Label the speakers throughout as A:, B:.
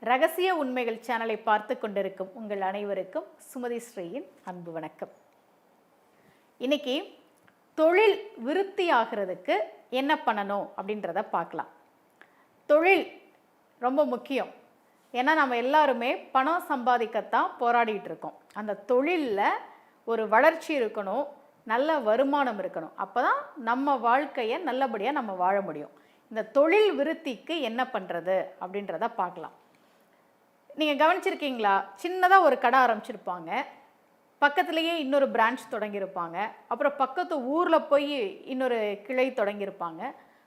A: ரகசிய உண்மைகள் சேனலை பார்த்து கொண்டிருக்கும் உங்கள் அனைவருக்கும் சுமதி ஸ்ரீயின் அன்பு வணக்கம். இன்னைக்கு தொழில் விருத்தி ஆகிறதுக்கு என்ன பண்ணணும் அப்படின்றத பார்க்கலாம். தொழில் ரொம்ப முக்கியம். ஏன்னா நம்ம எல்லாருமே பணம் சம்பாதிக்கத்தான் போராடிட்டு இருக்கோம். அந்த தொழிலில் ஒரு வளர்ச்சி இருக்கணும், நல்ல வருமானம் இருக்கணும். அப்போ தான் நம்ம வாழ்க்கையை நல்லபடியாக நம்ம வாழ முடியும். இந்த தொழில் விருத்திக்கு என்ன பண்ணுறது அப்படின்றத பார்க்கலாம். நீங்கள் கவனிச்சிருக்கீங்களா? சின்னதாக ஒரு கடை ஆரம்பிச்சிருப்பாங்க, பக்கத்துலேயே இன்னொரு பிரான்ச் தொடங்கியிருப்பாங்க, அப்புறம் பக்கத்து ஊரில் போய் இன்னொரு கிளை தொடங்கியிருப்பாங்க.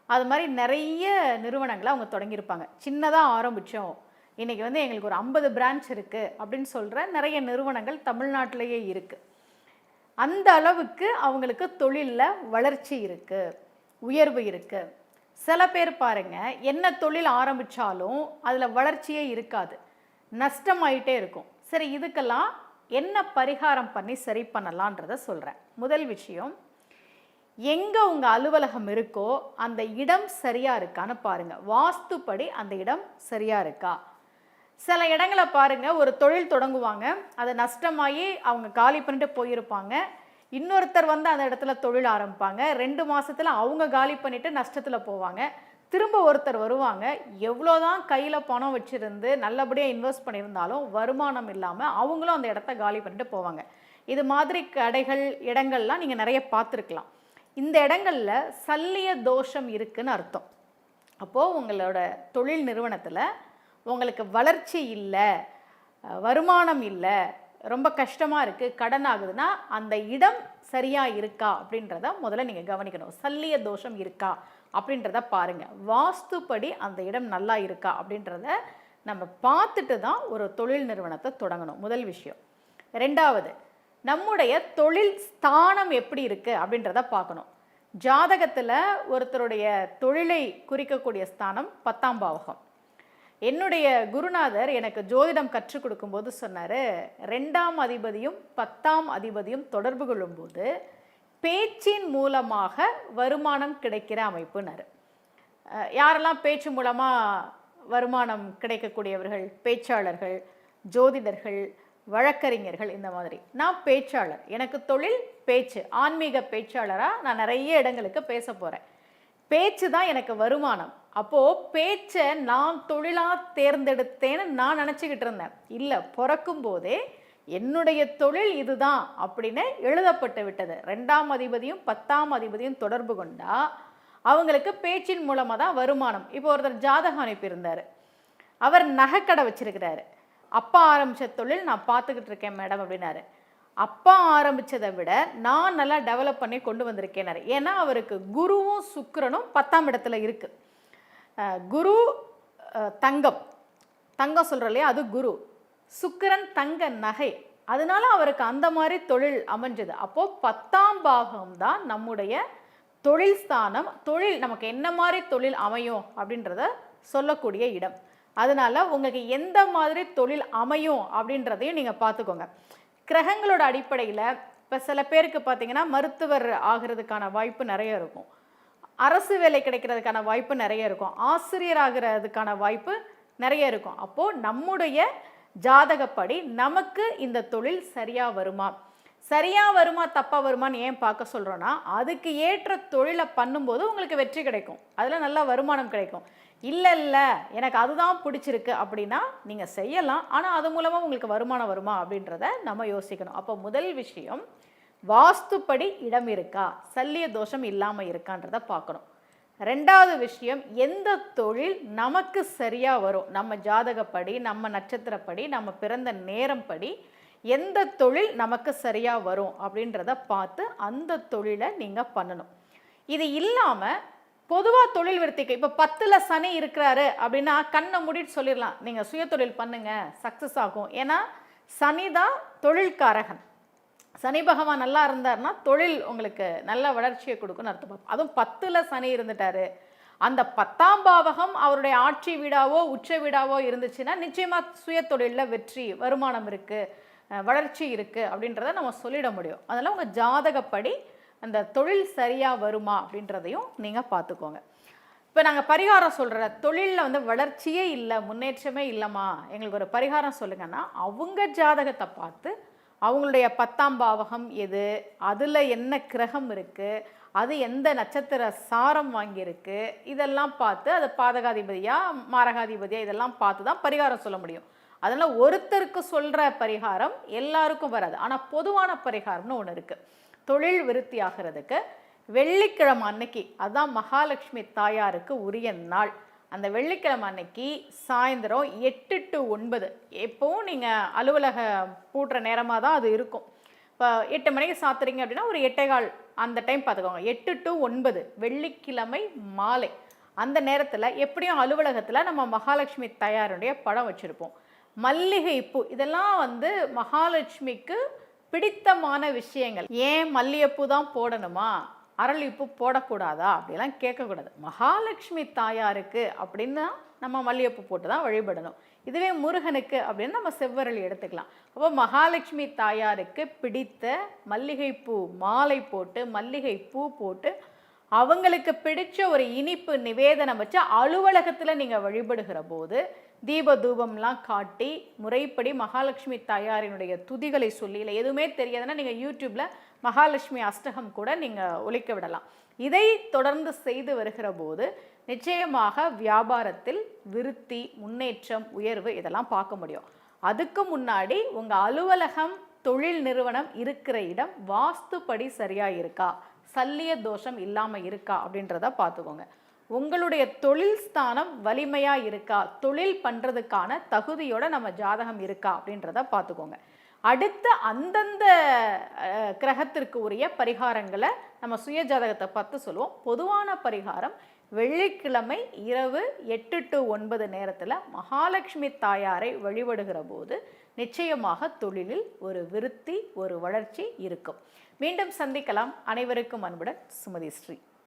A: அது மாதிரி நிறைய நிறுவனங்களை அவங்க தொடங்கியிருப்பாங்க. சின்னதாக ஆரம்பித்தோம், இன்றைக்கி எங்களுக்கு ஒரு 50 பிரான்ச் இருக்குது அப்படின்னு சொல்கிற நிறைய நிறுவனங்கள் தமிழ்நாட்டிலேயே இருக்குது. அந்த அளவுக்கு அவங்களுக்கு தொழிலில் வளர்ச்சி இருக்குது, உயர்வு இருக்குது. சில பேர் பாருங்கள், என்ன தொழில் ஆரம்பித்தாலும் அதில் வளர்ச்சியே இருக்காது, நஷ்டமாயிட்டே இருக்கும். சரி, இதுக்கெல்லாம் என்ன பரிகாரம் பண்ணி சரி பண்ணலான்றத சொல்கிறேன். முதல் விஷயம், எங்கே உங்கள் அலுவலகம் இருக்கோ அந்த இடம் சரியாக இருக்கான்னு பாருங்கள். வாஸ்துப்படி அந்த இடம் சரியாக இருக்கா? சில இடங்களை பாருங்கள், ஒரு தொழில் தொடங்குவாங்க, அது நஷ்டமாகி அவங்க காலி பண்ணிட்டு போயிருப்பாங்க. இன்னொருத்தர் அந்த இடத்துல தொழில் ஆரம்பிப்பாங்க, 2 மாதத்தில் அவங்க காலி பண்ணிவிட்டு நஷ்டத்தில் போவாங்க. திரும்ப ஒருத்தர் வருவாங்க, எவ்வளோதான் கையில் பணம் வச்சுருந்து நல்லபடியாக இன்வெஸ்ட் பண்ணியிருந்தாலும் வருமானம் இல்லாமல் அவங்களும் அந்த இடத்த காலி பண்ணிட்டு போவாங்க. இது மாதிரி கடைகள் இடங்கள்லாம் நீங்கள் நிறைய பார்த்துருக்கலாம். இந்த இடங்களில் சல்லிய தோஷம் இருக்குதுன்னு அர்த்தம். அப்போது உங்களோட தொழில் நிறுவனத்தில் உங்களுக்கு வளர்ச்சி இல்லை, வருமானம் இல்லை, ரொம்ப கஷ்டமாக இருக்குது, கடன் ஆகுதுன்னா அந்த இடம் சரியாக இருக்கா அப்படின்றத முதல்ல நீங்கள் கவனிக்கணும். சல்லிய தோஷம் இருக்கா அப்படின்றத பாருங்கள். வாஸ்துப்படி அந்த இடம் நல்லா இருக்கா அப்படின்றத நம்ம பார்த்துட்டு தான் ஒரு தொழில் நிறுவனத்தை தொடங்கணும். முதல் விஷயம். ரெண்டாவது, நம்முடைய தொழில் ஸ்தானம் எப்படி இருக்குது அப்படின்றத பார்க்கணும். ஜாதகத்தில் ஒருத்தருடைய தொழிலை குறிக்கக்கூடிய ஸ்தானம் 10ஆம் பாவகம். என்னுடைய குருநாதர் எனக்கு ஜோதிடம் கற்றுக் கொடுக்கும்போது சொன்னார், 2ஆம் அதிபதியும் 10ஆம் அதிபதியும் தொடர்பு கொள்ளும்போது பேச்சின் மூலமாக வருமானம் கிடைக்கிற அமைப்புனார். யாரெல்லாம் பேச்சு மூலமாக வருமானம் கிடைக்கக்கூடியவர்கள்? பேச்சாளர்கள், ஜோதிடர்கள், வழக்கறிஞர்கள். இந்த மாதிரி நான் பேச்சாளர், எனக்கு தொழில் பேச்சு, ஆன்மீக பேச்சாளராக நான் நிறைய இடங்களுக்கு பேச போகிறேன். பேச்சு தான் எனக்கு வருமானம். அப்போது பேச்சை நான் தொழிலாக தேர்ந்தெடுத்தேன்னு நான் நினச்சிக்கிட்டு இருந்தேன். இல்லை, பிறக்கும் போதே என்னுடைய தொழில் இதுதான் அப்படின்னு எழுதப்பட்டு விட்டது. 2ஆம் அதிபதியும் 10ஆம் அதிபதியும் தொடர்பு கொண்டா அவங்களுக்கு பேச்சின் மூலமாக தான் வருமானம். இப்போ ஒருத்தர் ஜாதகம் அனுப்பியிருந்தார், அவர் நகைக்கடை வச்சிருக்கிறாரு. அப்பா ஆரம்பித்த தொழில் நான் பார்த்துக்கிட்டு இருக்கேன் மேடம் அப்படின்னாரு. அப்பா ஆரம்பித்ததை விட நான் நல்லா டெவலப் பண்ணி கொண்டு வந்திருக்கேனாரு. ஏன்னா அவருக்கு குருவும் சுக்கிரனும் 10ஆம் இடத்துல இருக்குது. குரு தங்கம், தங்கம் சொல்கிற இல்லையா, அது குரு. சுக்கிரன் தங்க நகை. அதனால அவருக்கு அந்த மாதிரி தொழில் அமைஞ்சது. அப்போது 10ஆம் பாகம் தான் நம்முடைய தொழில் ஸ்தானம். தொழில் நமக்கு என்ன மாதிரி தொழில் அமையும் அப்படின்றத சொல்லக்கூடிய இடம். அதனால் உங்களுக்கு எந்த மாதிரி தொழில் அமையும் அப்படின்றதையும் நீங்கள் பார்த்துக்கோங்க. கிரகங்களோட அடிப்படையில் இப்போ சில பேருக்கு பார்த்தீங்கன்னா மருத்துவர் ஆகிறதுக்கான வாய்ப்பு நிறைய இருக்கும், அரசு வேலை கிடைக்கிறதுக்கான வாய்ப்பு நிறைய இருக்கும், ஆசிரியர் ஆகிறதுக்கான வாய்ப்பு நிறைய இருக்கும். அப்போது நம்முடைய ஜாதகப்படி நமக்கு இந்த தொழில் சரியாக வருமா, சரியாக வருமா தப்பாக வருமானு ஏன் பார்க்க சொல்கிறோன்னா, அதுக்கு ஏற்ற தொழிலை பண்ணும்போது உங்களுக்கு வெற்றி கிடைக்கும், அதில் நல்லா வருமானம் கிடைக்கும். இல்லை இல்லை எனக்கு அதுதான் பிடிச்சிருக்கு அப்படின்னா நீங்கள் செய்யலாம், ஆனால் அது மூலமாக உங்களுக்கு வருமானம் வருமா அப்படின்றத நம்ம யோசிக்கணும். அப்போ முதல் விஷயம், வாஸ்துப்படி இடம் இருக்கா, சல்லிய தோஷம் இல்லாமல் இருக்கான்றதை பார்க்கணும். ரெண்டாவது விஷயம், எந்த தொழில் நமக்கு சரியாக வரும், நம்ம ஜாதகப்படி, நம்ம நட்சத்திரப்படி, நம்ம பிறந்த நேரம் படி எந்த தொழில் நமக்கு சரியாக வரும் அப்படின்றத பார்த்து அந்த தொழிலை நீங்கள் பண்ணணும். இது இல்லாமல் பொதுவாக தொழில் விருத்திக்கு இப்போ 10ல் சனி இருக்கிறாரு அப்படின்னா கண்ணை மூடிட்டு சொல்லிடலாம், நீங்கள் சுய தொழில் பண்ணுங்கள், சக்ஸஸ் ஆகும். ஏன்னா சனி தான் தொழில்காரகன். சனி பகவான் நல்லா இருந்தார்னா தொழில் உங்களுக்கு நல்ல வளர்ச்சியை கொடுக்குன்னு அர்த்தம். அதுவும் 10ல் சனி இருந்துட்டாரு, அந்த 10ஆம் பாவகம் அவருடைய ஆட்சி வீடாவோ உச்ச வீடாவோ இருந்துச்சுன்னா நிச்சயமாக சுய தொழிலில் வெற்றி, வருமானம் இருக்குது, வளர்ச்சி இருக்குது அப்படின்றத நம்ம சொல்லிட முடியும். அதனால் உங்கள் ஜாதகப்படி அந்த தொழில் சரியாக வருமா அப்படின்றதையும் நீங்கள் பார்த்துக்கோங்க. இப்போ இப்போ நாங்கள் பரிகாரம் சொல்கிற தொழிலில் வந்து வளர்ச்சியே இல்லை, முன்னேற்றமே இல்லைம்மா, எங்களுக்கு ஒரு பரிகாரம் சொல்லுங்கன்னா, அவங்க ஜாதகத்தை பார்த்து அவங்களுடைய 10ஆம் பாவகம் எது, அதில் என்ன கிரகம் இருக்குது, அது எந்த நட்சத்திர சாரம் வாங்கியிருக்கு, இதெல்லாம் பார்த்து அது பாதகாதிபதியா மாரகாதிபதியா இதெல்லாம் பார்த்து தான் பரிகாரம் சொல்ல முடியும். அதனால் ஒருத்தருக்கு சொல்கிற பரிகாரம் எல்லாருக்கும் வராது. ஆனால் பொதுவான பரிகாரம்னு ஒன்று இருக்குது. தொழில் விருத்தி ஆகிறதுக்கு வெள்ளிக்கிழமை அன்னைக்கு, அதுதான் மகாலட்சுமி தாயாருக்கு உரிய நாள். அந்த வெள்ளிக்கிழமை அன்னைக்கு சாயந்தரம் 8 to 9, எப்போவும் நீங்கள் அலுவலகம் பூட்டுற நேரமாக தான் அது இருக்கும். இப்போ 8 மணிக்கு சாத்துறீங்க அப்படின்னா ஒரு 8:15 அந்த டைம் பார்த்துக்கோங்க. 8 to 9 வெள்ளிக்கிழமை மாலை. அந்த நேரத்தில் எப்படியும் அலுவலகத்தில் நம்ம மகாலட்சுமி தாயாருடைய படம் வச்சுருப்போம். மல்லிகை பூ, இதெல்லாம் வந்து மகாலட்சுமிக்கு பிடித்தமான விஷயங்கள். ஏன் மல்லிகைப்பூ தான் போடணுமா, அரளிப்பூ போடக்கூடாதா அப்படிலாம் கேட்கக்கூடாது. மகாலட்சுமி தாயாருக்கு அப்படின்னா நம்ம மல்லிகைப்பூ போட்டு தான் வழிபடணும். இதுவே முருகனுக்கு அப்படின்னு நம்ம செவ்வரளி எடுத்துக்கலாம். அப்போ மகாலட்சுமி தாயாருக்கு பிடித்த மல்லிகைப்பூ மாலை போட்டு, மல்லிகை பூ போட்டு, அவங்களுக்கு பிடிச்ச ஒரு இனிப்பு நிவேதனம் வச்சு அலுவலகத்தில் நீங்கள் வழிபடுகிற போது தீப தூபம்லாம் காட்டி முறைப்படி மகாலட்சுமி தாயாரினுடைய துதிகளை சொல்லி, இல்லை எதுவுமே தெரியாதுன்னா நீங்கள் யூடியூப்பில் மகாலட்சுமி அஷ்டகம் கூட நீங்கள் ஒலிக்க விடலாம். இதை தொடர்ந்து செய்து வருகிற போது நிச்சயமாக வியாபாரத்தில் விருத்தி, முன்னேற்றம், உயர்வு இதெல்லாம் பார்க்க முடியும். அதுக்கு முன்னாடி உங்கள் அலுவலகம், தொழில் நிறுவனம் இருக்கிற இடம் வாஸ்துப்படி சரியாக இருக்கா, சல்லிய தோஷம் இல்லாமல் இருக்கா அப்படின்றத பார்த்துக்கோங்க. உங்களுடைய தொழில் ஸ்தானம் வலிமையாக இருக்கா, தொழில் பண்ணுறதுக்கான தகுதியோட நம்ம ஜாதகம் இருக்கா அப்படின்றத பார்த்துக்கோங்க. அடுத்து அந்தந்த கிரகத்திற்கு உரிய பரிகாரங்களை நம்ம சுய ஜாதகத்தை பார்த்து சொல்லுவோம். பொதுவான பரிகாரம் வெள்ளிக்கிழமை இரவு 8 to 9 நேரத்தில் மகாலட்சுமி தாயாரை வழிபடுகிற போது நிச்சயமாக தொழிலில் ஒரு விருத்தி, ஒரு வளர்ச்சி இருக்கும். மீண்டும் சந்திக்கலாம். அனைவருக்கும் அன்புடன் சுமதி ஸ்ரீ.